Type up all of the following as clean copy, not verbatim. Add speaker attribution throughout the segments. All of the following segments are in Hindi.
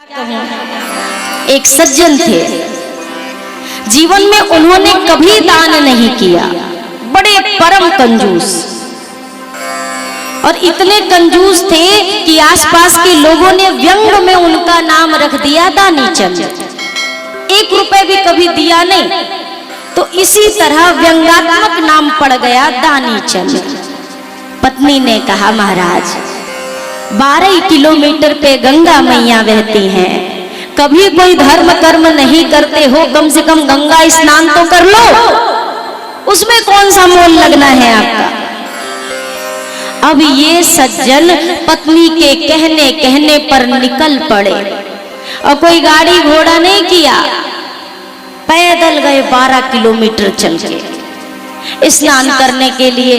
Speaker 1: एक सज्जन थे, जीवन में उन्होंने कभी दान नहीं किया, बड़े परम कंजूस, और इतने कंजूस थे कि आसपास के लोगों ने व्यंग में उनका नाम रख दिया दानी चंद। 1 रुपए भी कभी दिया नहीं, तो इसी तरह व्यंगात्मक नाम पड़ गया दानी चंद। पत्नी ने कहा, महाराज 12 किलोमीटर पे गंगा मैया बहती हैं, कभी कोई धर्म कर्म नहीं करते हो, कम से कम गंगा स्नान तो कर लो, उसमें कौन सा मोल लगना है आपका। अब ये सज्जन पत्नी के कहने कहने पर निकल पड़े और कोई गाड़ी घोड़ा नहीं किया, पैदल गए 12 किलोमीटर चल के स्नान करने के लिए।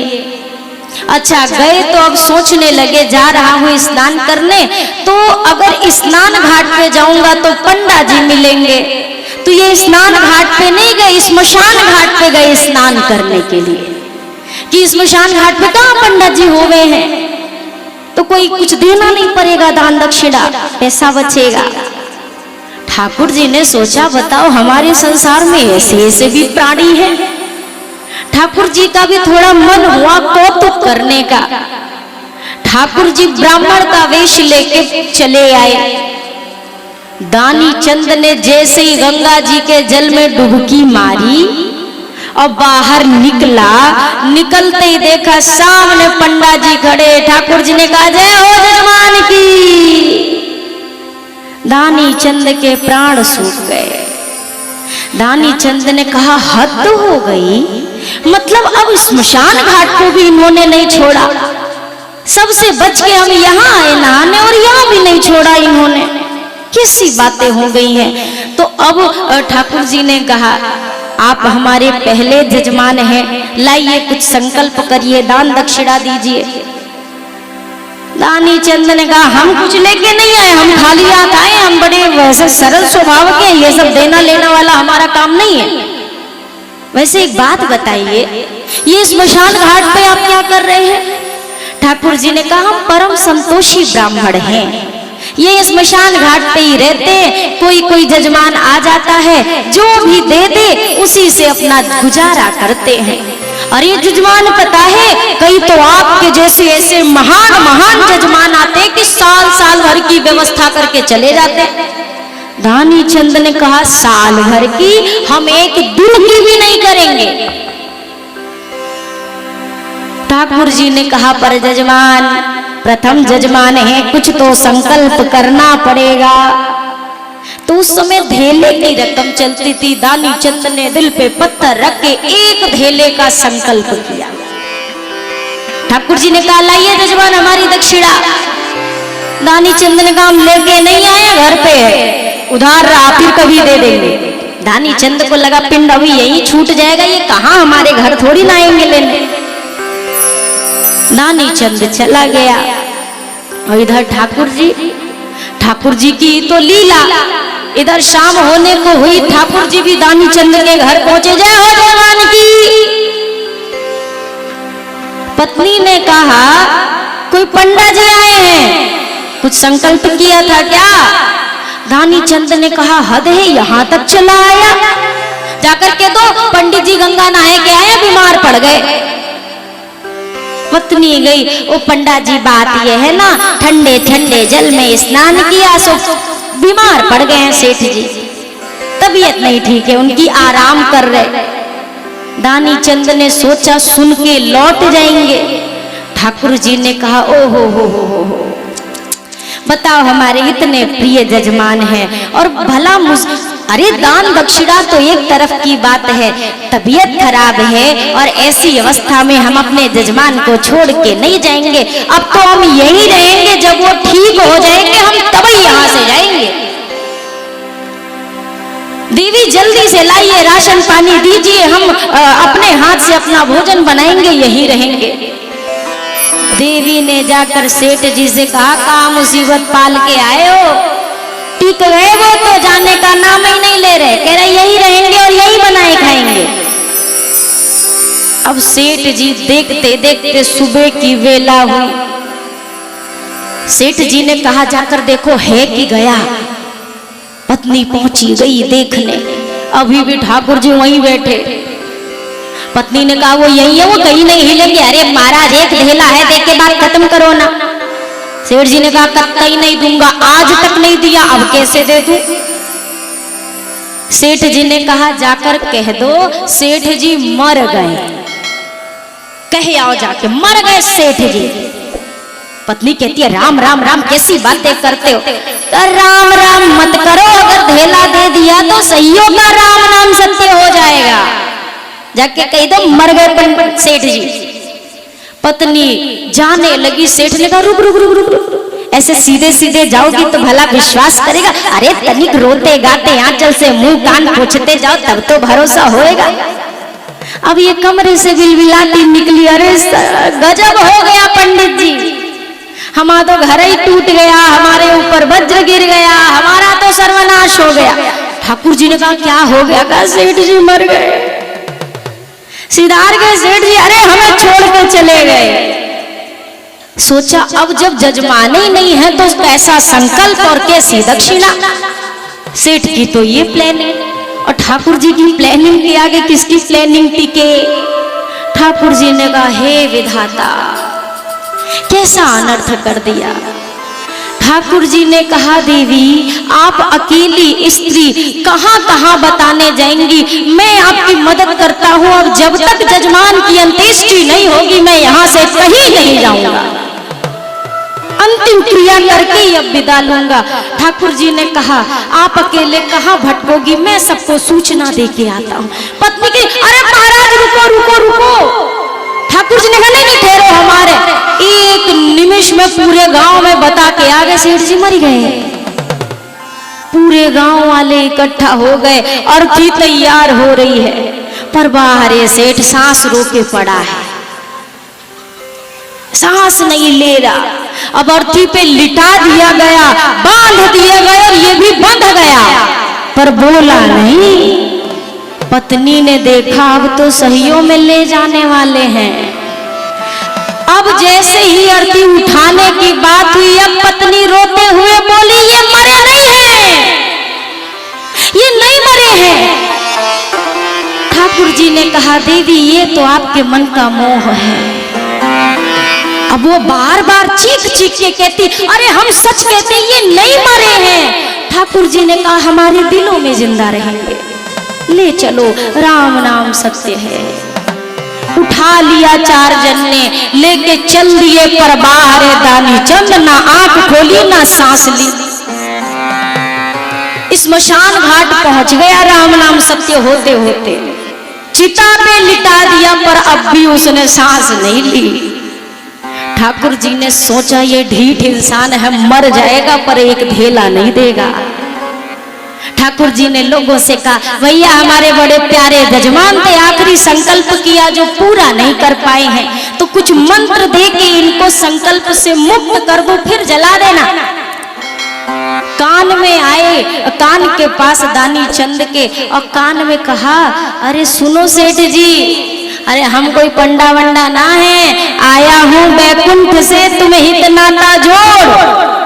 Speaker 1: अच्छा गए तो अब सोचने लगे, जा रहा हूं स्नान करने, तो अगर स्नान घाट पे जाऊंगा तो पंडा जी मिलेंगे, तो ये स्नान घाट पे नहीं गए, स्मशान घाट पे गए स्नान करने के लिए, कि स्मशान घाट पे कहाँ पंडा जी हो गए हैं, तो कोई कुछ देना नहीं पड़ेगा, दान दक्षिणा, पैसा बचेगा। ठाकुर जी ने सोचा, बताओ हमारे संसार में ऐसे ऐसे भी प्राणी हैं। ठाकुर जी का भी थोड़ा मन हुआ कौतुक करने का। ठाकुर जी ब्राह्मण का वेश लेके चले आए। दानी चंद ने जैसे ही गंगा जी के जल में डुबकी मारी और बाहर निकला, निकलते ही देखा सामने पंडा जी खड़े। ठाकुर जी ने कहा, जय हो जजमान की। दानी चंद के प्राण सूख गए। दानी चंद ने कहा, हद हो गई, मतलब अब स्मशान घाट को भी इन्होंने नहीं छोड़ा, सबसे बच के हम यहाँ आए नहाने और यहाँ भी नहीं छोड़ा इन्होंने, कैसी बातें हो गई हैं। तो अब ठाकुर जी ने कहा, आप हमारे पहले जजमान हैं, लाइए कुछ संकल्प करिए, दान दक्षिणा दीजिए। दानी चंद ने कहा, हम कुछ लेके नहीं आए, हम खाली हाथ आए, हम बड़े वैसे सरल स्वभाव के, ये सब देना लेना वाला हमारा काम नहीं है। वैसे एक बात बताइए, ये स्मशान घाट पे आप क्या कर रहे हैं। ठाकुर जी ने कहा, हम परम संतोषी ब्राह्मण हैं, ये स्मशान घाट पे ही रहते हैं, कोई कोई जजमान आ जाता है, जो भी दे दे उसी से अपना गुजारा करते हैं। और ये जजमान पता है, कई तो आपके जैसे ऐसे महान महान जजमान आते कि साल साल भर की व्यवस्था करके चले जाते। दानी चंद ने कहा, साल भर की हम एक दिन की भी नहीं करेंगे। ठाकुर जी ने कहा, पर जजमान प्रथम जजमान है, कुछ तो संकल्प करना पड़ेगा। तो उस समय धेले की रकम चलती थी। दानी चंद ने दिल पे पत्थर रख के एक धेले का संकल्प किया। ठाकुर जी ने कहा, लाइए जजमान हमारी दक्षिणा। दानी चंद ने कहा, हम लेके नहीं आए, घर पे है, उधार रहा, फिर कभी दे देंगे। दानी चंद को लगा, पिंड अभी यही छूट जाएगा, ये कहाँ हमारे घर थोड़ी ना आएंगे लेने। दानी चंद चला गया और इधर ठाकुर जी की तो लीला, इधर शाम होने को हुई, ठाकुर जी भी दानी चंद के घर पहुंचे। जय हो जजमान की। पत्नी ने कहा, कोई पंडा जी आए हैं, कुछ संकल्प किया था क्या। दानी चंद ने कहा, हद है, यहां तक चला आया, जाकर के तो पंडित जी गंगा नहाए के आए, बीमार पड़ गए। पत्नी गई, ओ पंडा जी बात ये है ना, ठंडे ठंडे जल में स्नान किया सो बीमार पड़ गए हैं सेठ जी, तबीयत नहीं ठीक है उनकी, आराम कर रहे। दानी चंद ने सोचा सुन के लौट जाएंगे। ठाकुर जी ने कहा, ओ हो, बताओ हमारे इतने प्रिय जजमान हैं और भला अरे दान दक्षिणा तो एक तरफ की बात है, तबीयत खराब है और ऐसी अवस्था में हम अपने जजमान को छोड़ के नहीं जाएंगे। अब तो हम यही रहेंगे, जब वो ठीक हो जाएंगे हम तभी यहाँ से जाएंगे। देवी जल्दी से लाइए, राशन पानी दीजिए, हम अपने हाथ से अपना भोजन बनाएंगे, यही रहेंगे। देवी ने जाकर सेठ जी से कहा, कहाँ मुसीबत पाल के आए हो, ठीक है, वो तो जाने का नाम ही नहीं ले रहे, कह रहे यही रहेंगे और यही बनाए खाएंगे। अब सेठ जी देखते देखते सुबह की वेला हुई। सेठ जी ने कहा, जाकर देखो है कि गया। पत्नी पहुंची गई देखने, अभी भी ठाकुर जी वहीं बैठे। पत्नी ने कहा वो यही है, वो कहीं नहीं हिलेंगे। अरे महाराज एक ढेला है, दे के बात खत्म करो ना। सेठ जी ने कहा कतई नहीं दूंगा, आज तक नहीं दिया, अब कैसे दे दूं। सेठ जी ने कहा जाकर कह दो सेठ जी मर गए, कहे आओ जाके मर गए सेठ जी। पत्नी कहती है राम राम राम कैसी बातें करते हो। तो राम राम मत करो, अगर ढेला दे दिया तो सही होगा, राम नाम सत्य हो जाएगा। जाके कह दो मर गए सेठ जी। पत्नी जाने लगी, सेठ ने कहा रुक रुक रुक रुक रुक, ऐसे सीधे सीधे जाओगी तो भला विश्वास करेगा। अरे तनिक रोते गाते आंचल से मुंह कान पोंछते जाओ तब तो भरोसा होएगा। अब ये कमरे से बिलबिलाती निकली, अरे गजब हो गया पंडित जी, हमारा तो घर ही टूट गया, हमारे ऊपर वज्र गिर गया, हमारा तो सर्वनाश हो गया। ठाकुर जी ने कहा क्या हो गया। कहा सेठ जी मर गए। सिधार गए सेठ जी, अरे हमें छोड़ के चले गए। सोचा अब जब जजमाने ही नहीं है तो कैसा संकल्प और कैसी दक्षिणा। सेठ की तो ये प्लानिंग और ठाकुर जी की प्लानिंग के आगे किसकी प्लानिंग टिके। ठाकुर जी ने कहा हे विधाता कैसा अनर्थ कर दिया। ठाकुर जी ने कहा देवी आप अकेली स्त्री कहां कहां बताने जाएंगी, मैं आपकी मदद करता हूं। अब जब तक जजमान की अंत्येष्टि नहीं होगी मैं यहां से कहीं नहीं जाऊंगा, अंतिम क्रिया करके ही अब विदा लूंगा। ठाकुर जी ने कहा आप अकेले कहां भटकोगी, मैं सबको सूचना दे के आता हूं। पत्नी की अरे महाराज रुको रुको रुको। ठाकुर जी ने कहा नहीं ठहरो, हमारे एक निमिष में पूरे गांव में बता के आगे सेठ जी मर गए। पूरे गांव वाले इकट्ठा हो गए, अर्थी तैयार हो रही है, पर बाहर ये सेठ सांस रोके पड़ा है, सांस नहीं ले रहा। अब अर्थी पे लिटा दिया गया, बांध दिया गया और ये भी बंध गया, पर बोला नहीं। पत्नी ने देखा अब तो सहियों में ले जाने वाले हैं। अब जैसे ही अर्थी उठाने की बात हुई, अब पत्नी रोते हुए बोली ये मरे नहीं हैं, ये नहीं मरे हैं। ठाकुर जी ने कहा देवी ये तो आपके मन का मोह है। अब वो बार बार चीख चीख के कहती अरे हम सच कहते ये नहीं मरे हैं। ठाकुर जी ने कहा हमारे दिलों में जिंदा रहेंगे, ले चलो राम नाम सत्य है। उठा लिया चार जन ने, लेके चल दिए पर बाहर दानी चंद, ना आंख खोली ना सांस ली। स्मशान घाट पहुंच गया राम नाम सत्य होते होते, चिता पे लिटा दिया पर अब भी उसने सांस नहीं ली। ठाकुर जी ने सोचा ये ढीठ इंसान है, मर जाएगा पर एक ढेला नहीं देगा। ठाकुर जी ने लोगों से कहा भैया हमारे बड़े प्यारे जजमान थे, आखिरी संकल्प किया जो पूरा नहीं कर पाए हैं, तो कुछ मंत्र दे के इनको संकल्प से मुक्त कर दो फिर जला देना। कान में आए, कान के पास दानी चंद के, और कान में कहा अरे सुनो सेठ जी, अरे हम कोई पंडा वंडा ना है, आया हूं बैकुंठ से तुम्हें हित नाता जोड़।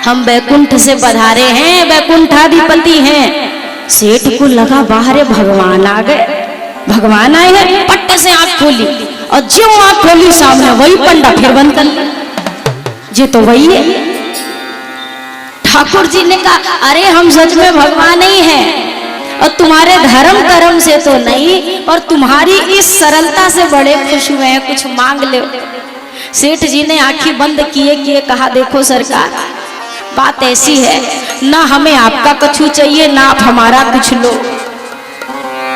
Speaker 1: हम बैकुंठ से पधारे हैं, बैकुंठाधिपति हैं। सेठ को लगा बाहर भगवान आ गए, भगवान आए हैं। पट्ट से आंख खोली और जो आंख खोली सामने वही पंडा फिर बंद कर लिया, ये तो वही है। ठाकुर जी ने कहा अरे हम सच में भगवान ही हैं, और तुम्हारे धर्म कर्म से तो नहीं, और तुम्हारी इस सरलता से बड़े खुश हुए हैं, कुछ मांग लो। सेठ जी ने आंखें बंद किए किए कहा देखो सरकार बात ऐसी है, ना हमें आपका कछु चाहिए ना आप हमारा कुछ लो,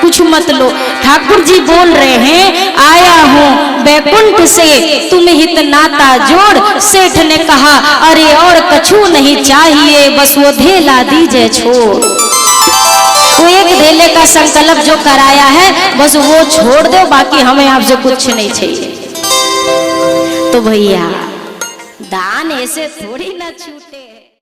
Speaker 1: कुछ मत लो। ठाकुर जी बोल रहे हैं आया हूं बैकुंठ से तुम हित नाता जोड़। सेठ ने कहा अरे और कछु नहीं चाहिए, बस वो ढेला दीजिए छोड़। वो एक ढेले का संकल्प जो कराया है बस वो छोड़ दो, बाकी हमें आपसे कुछ नहीं चाहिए। तो भैया दान ऐसे थोड़ी ना छूटे।